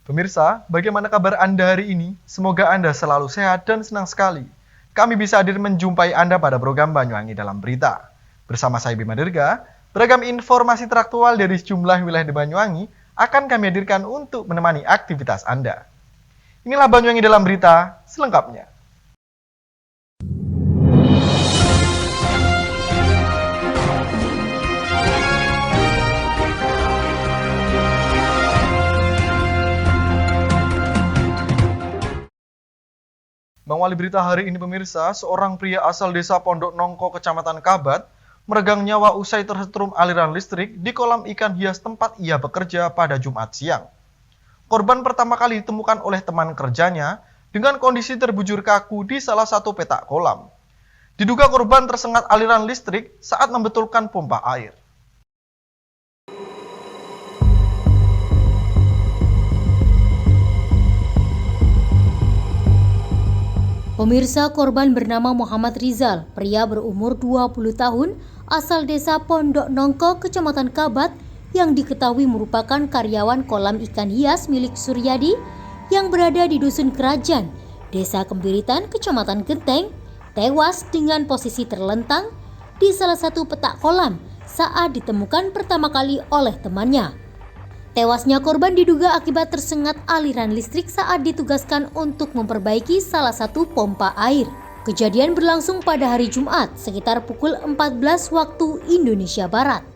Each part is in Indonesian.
Pemirsa, bagaimana kabar Anda hari ini? Semoga Anda selalu sehat dan senang sekali. Kami bisa hadir menjumpai Anda pada program Banyuwangi dalam Berita. Bersama saya Bima Dirga, beragam informasi teraktual dari sejumlah wilayah di Banyuwangi akan kami hadirkan untuk menemani aktivitas Anda. Inilah Banyuwangi dalam Berita selengkapnya. Mengawali berita hari ini pemirsa, seorang pria asal desa Pondok Nongko, Kecamatan Kabat, meregang nyawa usai tersetrum aliran listrik di kolam ikan hias tempat ia bekerja pada Jumat siang. Korban pertama kali ditemukan oleh teman kerjanya dengan kondisi terbujur kaku di salah satu petak kolam. Diduga korban tersengat aliran listrik saat membetulkan pompa air. Pemirsa, korban bernama Muhammad Rizal, pria berumur 20 tahun, asal desa Pondok Nongko, Kecamatan Kabat, yang diketahui merupakan karyawan kolam ikan hias milik Suryadi yang berada di Dusun Kerajaan, Desa Kembiritan, Kecamatan Genteng, tewas dengan posisi terlentang di salah satu petak kolam saat ditemukan pertama kali oleh temannya. Tewasnya korban diduga akibat tersengat aliran listrik saat ditugaskan untuk memperbaiki salah satu pompa air. Kejadian berlangsung pada hari Jumat sekitar pukul 14 waktu Indonesia Barat.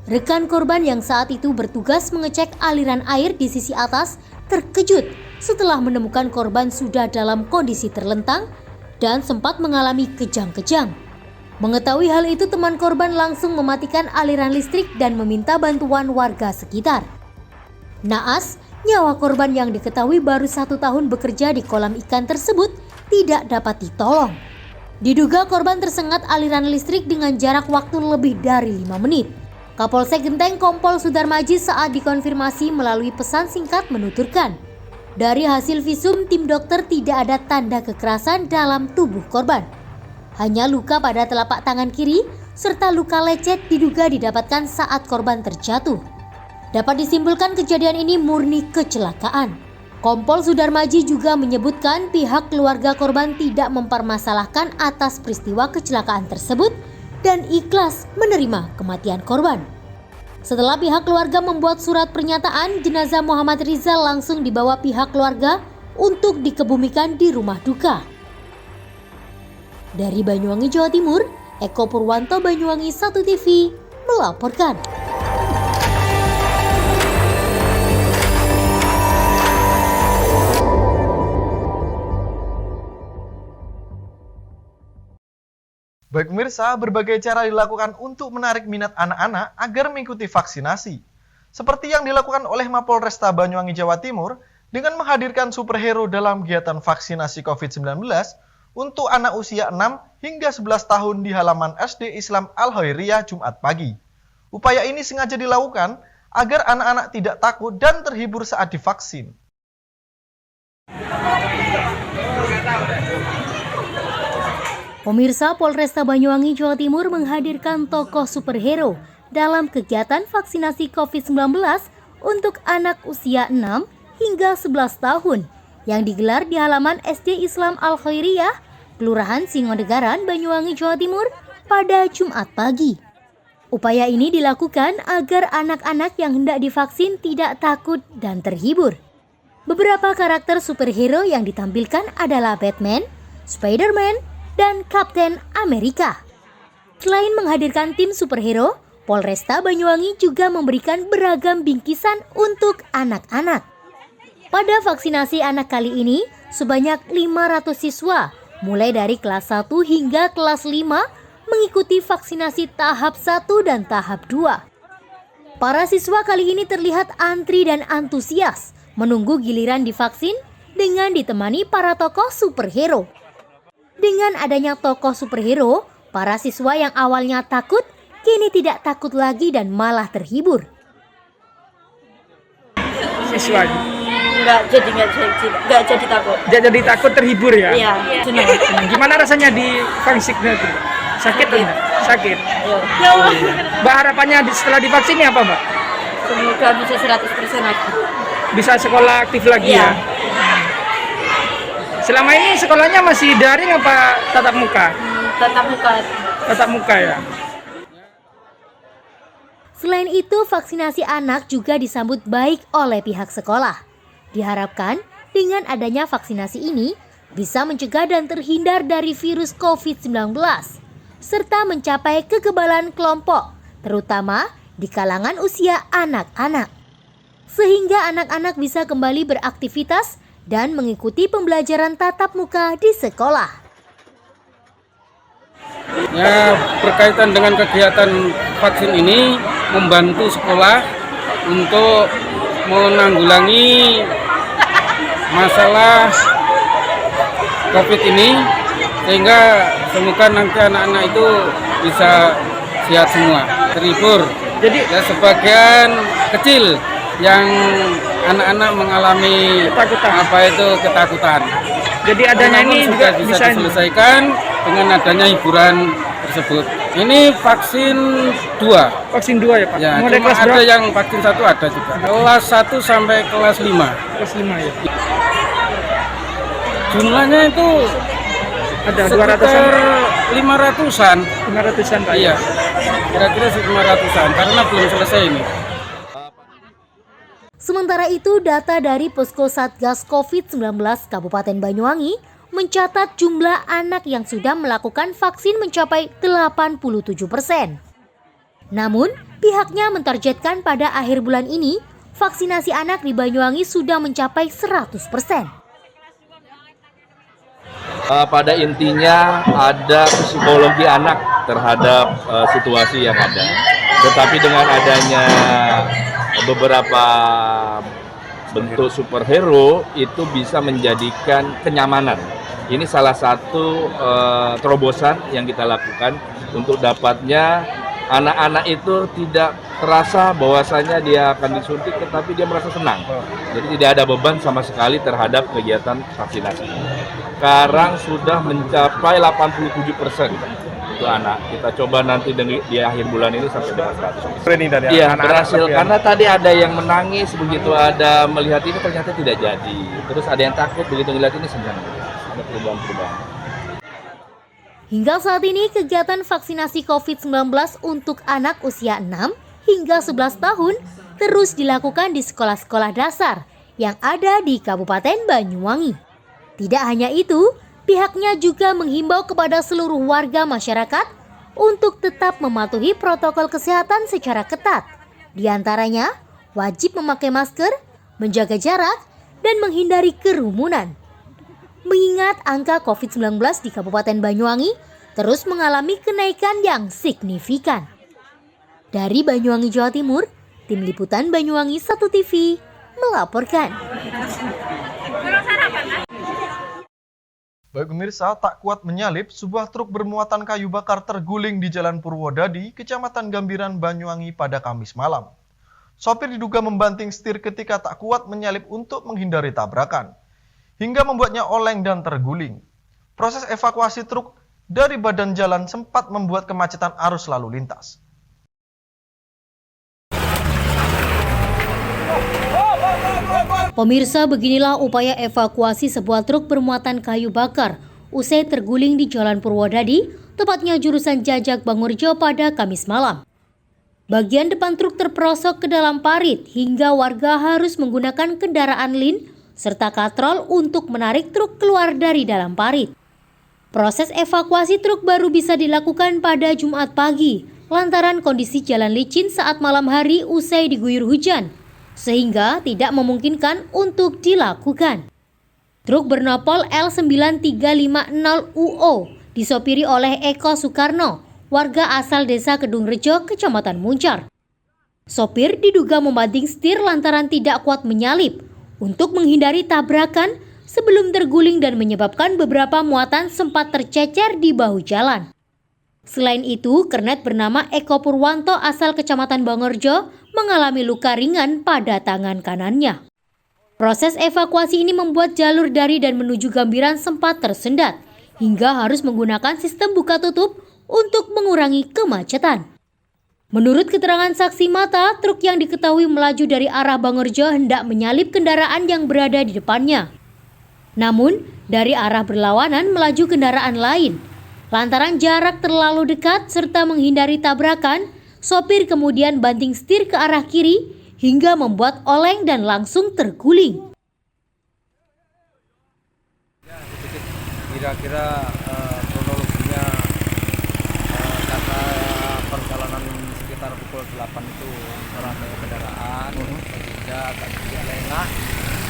Rekan korban yang saat itu bertugas mengecek aliran air di sisi atas terkejut setelah menemukan korban sudah dalam kondisi terlentang dan sempat mengalami kejang-kejang. Mengetahui hal itu, teman korban langsung mematikan aliran listrik dan meminta bantuan warga sekitar. Naas, nyawa korban yang diketahui baru 1 tahun bekerja di kolam ikan tersebut tidak dapat ditolong. Diduga korban tersengat aliran listrik dengan jarak waktu lebih dari 5 menit. Kapolsek Genteng Kompol Sudarmaji saat dikonfirmasi melalui pesan singkat menuturkan, dari hasil visum tim dokter tidak ada tanda kekerasan dalam tubuh korban. Hanya luka pada telapak tangan kiri serta luka lecet diduga didapatkan saat korban terjatuh. Dapat disimpulkan kejadian ini murni kecelakaan. Kompol Sudarmaji juga menyebutkan pihak keluarga korban tidak mempermasalahkan atas peristiwa kecelakaan tersebut dan ikhlas menerima kematian korban. Setelah pihak keluarga membuat surat pernyataan, jenazah Muhammad Rizal langsung dibawa pihak keluarga untuk dikebumikan di rumah duka. Dari Banyuwangi, Jawa Timur, Eko Purwanto, Banyuwangi 1 TV melaporkan. Baik pemirsa, berbagai cara dilakukan untuk menarik minat anak-anak agar mengikuti vaksinasi. Seperti yang dilakukan oleh Mapolresta Banyuwangi, Jawa Timur dengan menghadirkan superhero dalam kegiatan vaksinasi COVID-19 untuk anak usia 6 hingga 11 tahun di halaman SD Islam Al-Khairiyah Jumat pagi. Upaya ini sengaja dilakukan agar anak-anak tidak takut dan terhibur saat divaksin. Pemirsa, Polresta Banyuwangi, Jawa Timur menghadirkan tokoh superhero dalam kegiatan vaksinasi COVID-19 untuk anak usia 6 hingga 11 tahun yang digelar di halaman SD Islam Al-Khairiyah, Kelurahan Singodegaran, Banyuwangi, Jawa Timur pada Jumat pagi. Upaya ini dilakukan agar anak-anak yang hendak divaksin tidak takut dan terhibur. Beberapa karakter superhero yang ditampilkan adalah Batman, Spider-Man, dan Kapten Amerika. Selain menghadirkan tim superhero, Polresta Banyuwangi juga memberikan beragam bingkisan untuk anak-anak. Pada vaksinasi anak kali ini, sebanyak 500 siswa, mulai dari kelas 1 hingga kelas 5, mengikuti vaksinasi tahap 1 dan tahap 2. Para siswa kali ini terlihat antri dan antusias, menunggu giliran divaksin dengan ditemani para tokoh superhero. Dengan adanya tokoh superhero, para siswa yang awalnya takut, kini tidak takut lagi dan malah terhibur. Siswa nggak jadi takut. jadi takut, terhibur ya? Iya, senang. Gimana rasanya di vaksin itu? Sakit. Iya. Mbak, harapannya setelah divaksin apa, Mbak? Semoga bisa 100% lagi. Bisa sekolah aktif lagi Iya. ya. Selama ini sekolahnya masih daring apa tatap muka? Tatap muka. Tatap muka ya. Selain itu, vaksinasi anak juga disambut baik oleh pihak sekolah. Diharapkan dengan adanya vaksinasi ini bisa mencegah dan terhindar dari virus COVID-19 serta mencapai kekebalan kelompok, terutama di kalangan usia anak-anak. Sehingga anak-anak bisa kembali beraktivitas dan mengikuti pembelajaran tatap muka di sekolah. Ya, berkaitan dengan kegiatan vaksin ini membantu sekolah untuk menanggulangi masalah COVID ini, sehingga semoga nanti anak-anak itu bisa sehat semua, terhibur. Jadi ya, sebagian kecil yang anak-anak mengalami ketakutan. Jadi adanya ini juga bisa diselesaikan dengan adanya hiburan tersebut. Ini vaksin 2. Vaksin 2 ya Pak? Ya, Mulai cuma kelas ada berapa? yang vaksin 1 ada juga. Kelas 1 sampai kelas 5. Kelas 5 ya. Jumlahnya itu Ada sekitar 500-an. 500-an Pak. Iya. Kira-kira 500-an karena belum selesai ini. Sementara itu, data dari Posko Satgas COVID-19 Kabupaten Banyuwangi mencatat jumlah anak yang sudah melakukan vaksin mencapai 87%. Namun, pihaknya mentargetkan pada akhir bulan ini, vaksinasi anak di Banyuwangi sudah mencapai 100%. Pada intinya ada psikologi anak terhadap situasi yang ada. Tetapi dengan adanya beberapa bentuk superhero itu bisa menjadikan kenyamanan. Ini salah satu terobosan yang kita lakukan untuk dapatnya anak-anak itu tidak terasa bahwasanya dia akan disuntik, tetapi dia merasa senang. Jadi tidak ada beban sama sekali terhadap kegiatan vaksinasi. Sekarang sudah mencapai 87% untuk anak. Kita coba nanti di akhir bulan ini sampai dengan 100%. Iya, berhasil karena tadi ada yang menangis begitu ada melihat ini ternyata tidak jadi. Terus ada yang takut begitu melihat ini senang. Ada perubahan-perubahan. Hingga saat ini, kegiatan vaksinasi COVID-19 untuk anak usia 6 hingga 11 tahun terus dilakukan di sekolah-sekolah dasar yang ada di Kabupaten Banyuwangi. Tidak hanya itu, pihaknya juga menghimbau kepada seluruh warga masyarakat untuk tetap mematuhi protokol kesehatan secara ketat. Di antaranya, wajib memakai masker, menjaga jarak, dan menghindari kerumunan. Mengingat angka COVID-19 di Kabupaten Banyuwangi terus mengalami kenaikan yang signifikan. Dari Banyuwangi, Jawa Timur, Tim Liputan Banyuwangi 1 TV melaporkan. Baik pemirsa, tak kuat menyalip, sebuah truk bermuatan kayu bakar terguling di Jalan Purwodadi, Kecamatan Gambiran, Banyuwangi pada Kamis malam. Sopir diduga membanting setir ketika tak kuat menyalip untuk menghindari tabrakan, hingga membuatnya oleng dan terguling. Proses evakuasi truk dari badan jalan sempat membuat kemacetan arus lalu lintas. Pemirsa, beginilah upaya evakuasi sebuah truk bermuatan kayu bakar usai terguling di Jalan Purwodadi, tepatnya jurusan Jajak Bangurjo pada Kamis malam. Bagian depan truk terperosok ke dalam parit hingga warga harus menggunakan kendaraan lin serta katrol untuk menarik truk keluar dari dalam parit. Proses evakuasi truk baru bisa dilakukan pada Jumat pagi lantaran kondisi jalan licin saat malam hari usai diguyur hujan, sehingga tidak memungkinkan untuk dilakukan. Truk bernopol L9350UO disopiri oleh Eko Soekarno, warga asal Desa Kedungrejo, Kecamatan Muncar. Sopir diduga membanting setir lantaran tidak kuat menyalip untuk menghindari tabrakan sebelum terguling dan menyebabkan beberapa muatan sempat tercecer di bahu jalan. Selain itu, kernet bernama Eko Purwanto asal Kecamatan Bangurjo mengalami luka ringan pada tangan kanannya. Proses evakuasi ini membuat jalur dari dan menuju Gambiran sempat tersendat, hingga harus menggunakan sistem buka tutup untuk mengurangi kemacetan. Menurut keterangan saksi mata, truk yang diketahui melaju dari arah Bangorjo hendak menyalip kendaraan yang berada di depannya. Namun, dari arah berlawanan melaju kendaraan lain. Lantaran jarak terlalu dekat serta menghindari tabrakan, sopir kemudian banting setir ke arah kiri hingga membuat oleng dan langsung terguling. Kira-kira kronologinya karena perjalanan sekitar pukul 8 itu ramai kendaraan sehingga agak sedikit lengah,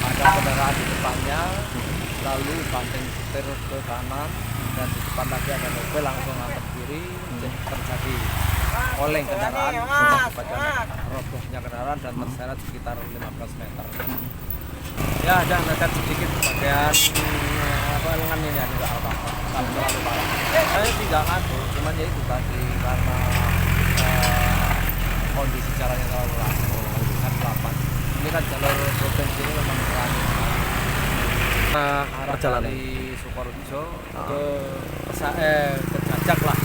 ada kendaraan di depannya lalu banting setir ke kanan dan di depan lagi ada mobil langsung ngadep kiri, terjadi oleng kendaraan akibatnya robohnya kendaraan dan terseret sekitar 15 meter. Ya ada nekat sedikit bagian lengan ini ada apa-apa, tak terlalu parah. Saya tidak ngantuk, cuman ya itu tadi karena kondisi jalannya terlalu langsung, kan 8. Ini kan jalur provinsi ini memang terang. Arah dari Sukorejo ke Jajak lah.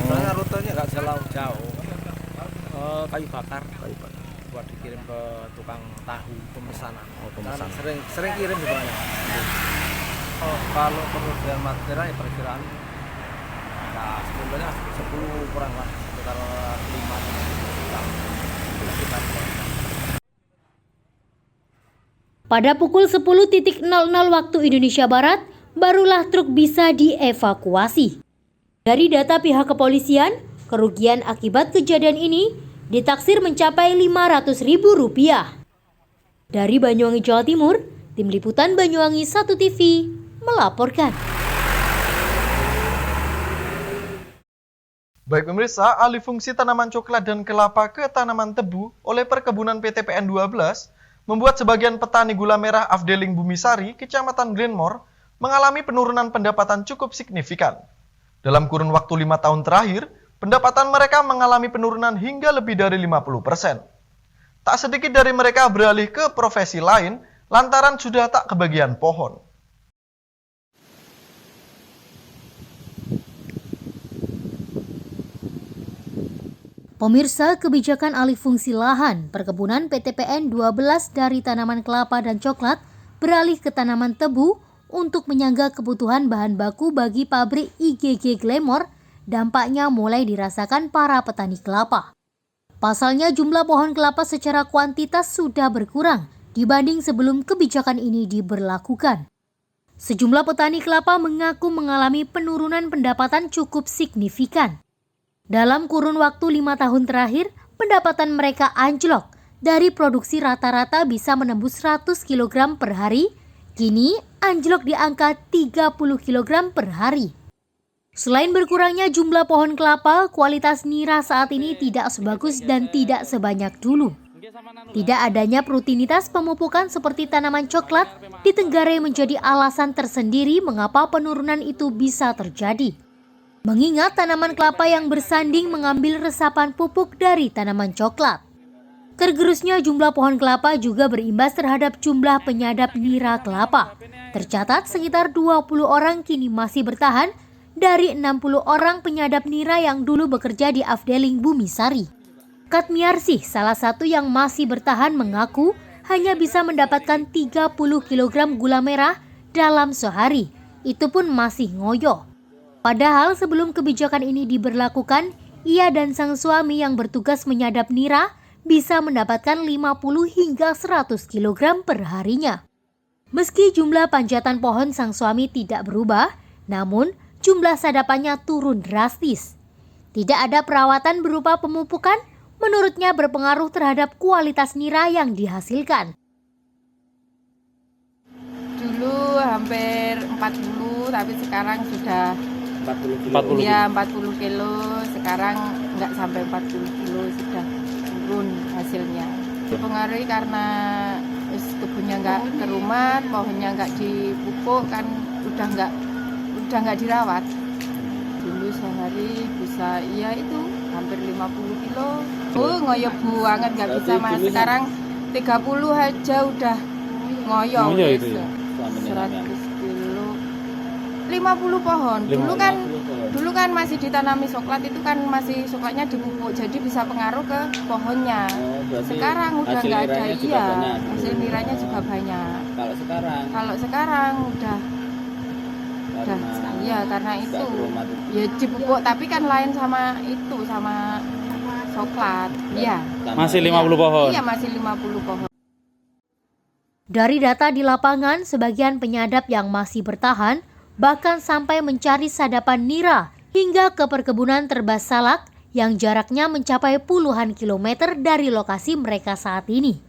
Soalnya rutenya nggak jauh. Kayu bakar. Buat dikirim ke tukang tahu pemesanan. Sering kirim sebenarnya. Kalau kerugian material ya perkiraan sebenarnya 10 kurang lah, sekitar 5 juta. Pada pukul 10.00 waktu Indonesia Barat, barulah truk bisa dievakuasi. Dari data pihak kepolisian, kerugian akibat kejadian ini ditaksir mencapai Rp500.000. Dari Banyuwangi, Jawa Timur, Tim Liputan Banyuwangi 1 TV melaporkan. Baik pemirsa, alih fungsi tanaman coklat dan kelapa ke tanaman tebu oleh perkebunan PT PN 12 membuat sebagian petani gula merah Afdeling Bumisari, Kecamatan Glenmore, mengalami penurunan pendapatan cukup signifikan. Dalam kurun waktu 5 tahun terakhir, pendapatan mereka mengalami penurunan hingga lebih dari 50%. Tak sedikit dari mereka beralih ke profesi lain lantaran sudah tak kebagian pohon. Pemirsa, kebijakan alih fungsi lahan perkebunan PT PN 12 dari tanaman kelapa dan coklat beralih ke tanaman tebu untuk menyangga kebutuhan bahan baku bagi pabrik IGG Glenmore dampaknya mulai dirasakan para petani kelapa. Pasalnya jumlah pohon kelapa secara kuantitas sudah berkurang dibanding sebelum kebijakan ini diberlakukan. Sejumlah petani kelapa mengaku mengalami penurunan pendapatan cukup signifikan. Dalam kurun waktu 5 tahun terakhir, pendapatan mereka anjlok dari produksi rata-rata bisa menembus 100 kg per hari, kini anjlok di angka 30 kg per hari. Selain berkurangnya jumlah pohon kelapa, kualitas nira saat ini tidak sebagus dan tidak sebanyak dulu. Tidak adanya rutinitas pemupukan seperti tanaman coklat di Tenggarai menjadi alasan tersendiri mengapa penurunan itu bisa terjadi. Mengingat tanaman kelapa yang bersanding mengambil resapan pupuk dari tanaman coklat. Tergerusnya jumlah pohon kelapa juga berimbas terhadap jumlah penyadap nira kelapa. Tercatat sekitar 20 orang kini masih bertahan dari 60 orang penyadap nira yang dulu bekerja di Afdeling Bumisari. Katmiarsih, salah satu yang masih bertahan, mengaku hanya bisa mendapatkan 30 kg gula merah dalam sehari. Itu pun masih ngoyo. Padahal sebelum kebijakan ini diberlakukan, ia dan sang suami yang bertugas menyadap nira bisa mendapatkan 50 hingga 100 kg per harinya. Meski jumlah panjatan pohon sang suami tidak berubah, namun jumlah sadapannya turun drastis. Tidak ada perawatan berupa pemupukan, menurutnya berpengaruh terhadap kualitas nira yang dihasilkan. Dulu hampir 40, tapi sekarang sudah 40 ya 40 kilo, sekarang nggak sampai 40 kilo, sudah turun hasilnya. Dipengaruhi karena kebunnya nggak kerumat, pohonnya nggak dipupuk, kan udah nggak dirawat. Dulu sehari bisa ya itu hampir 50 kilo. Ngoyo banget, nggak bisa mas. Sekarang 30 aja udah ngoyo. Itu ya, 100 kilo. 50 pohon. Dulu kan dulu kan masih ditanami coklat itu kan masih coklatnya dipupuk jadi bisa pengaruh ke pohonnya. Sekarang udah nggak ada, iya hasil niranya juga banyak. Kalau sekarang udah iya karena itu ya dipupuk tapi kan lain sama itu sama coklat. Iya. Masih 50 pohon. Iya masih 50 pohon. Dari data di lapangan, sebagian penyadap yang masih bertahan bahkan sampai mencari sadapan nira hingga ke perkebunan terbas salak yang jaraknya mencapai puluhan kilometer dari lokasi mereka saat ini.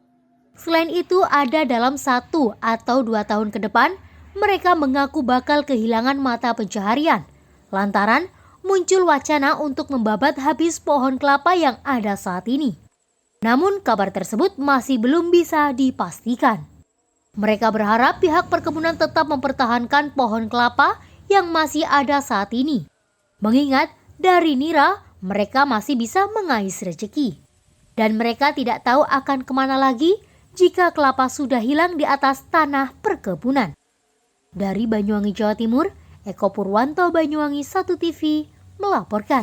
Selain itu, ada dalam 1 atau 2 tahun ke depan, mereka mengaku bakal kehilangan mata pencaharian lantaran muncul wacana untuk membabat habis pohon kelapa yang ada saat ini. Namun kabar tersebut masih belum bisa dipastikan. Mereka berharap pihak perkebunan tetap mempertahankan pohon kelapa yang masih ada saat ini. Mengingat dari nira mereka masih bisa mengais rezeki. Dan mereka tidak tahu akan kemana lagi jika kelapa sudah hilang di atas tanah perkebunan. Dari Banyuwangi, Jawa Timur, Eko Purwanto, Banyuwangi 1 TV melaporkan.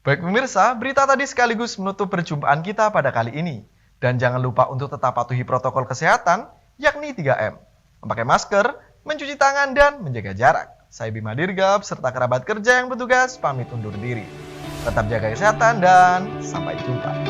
Baik pemirsa, berita tadi sekaligus menutup perjumpaan kita pada kali ini. Dan jangan lupa untuk tetap patuhi protokol kesehatan, yakni 3M. Memakai masker, mencuci tangan, dan menjaga jarak. Saya Bima Dirgab, serta kerabat kerja yang bertugas, pamit undur diri. Tetap jaga kesehatan dan sampai jumpa.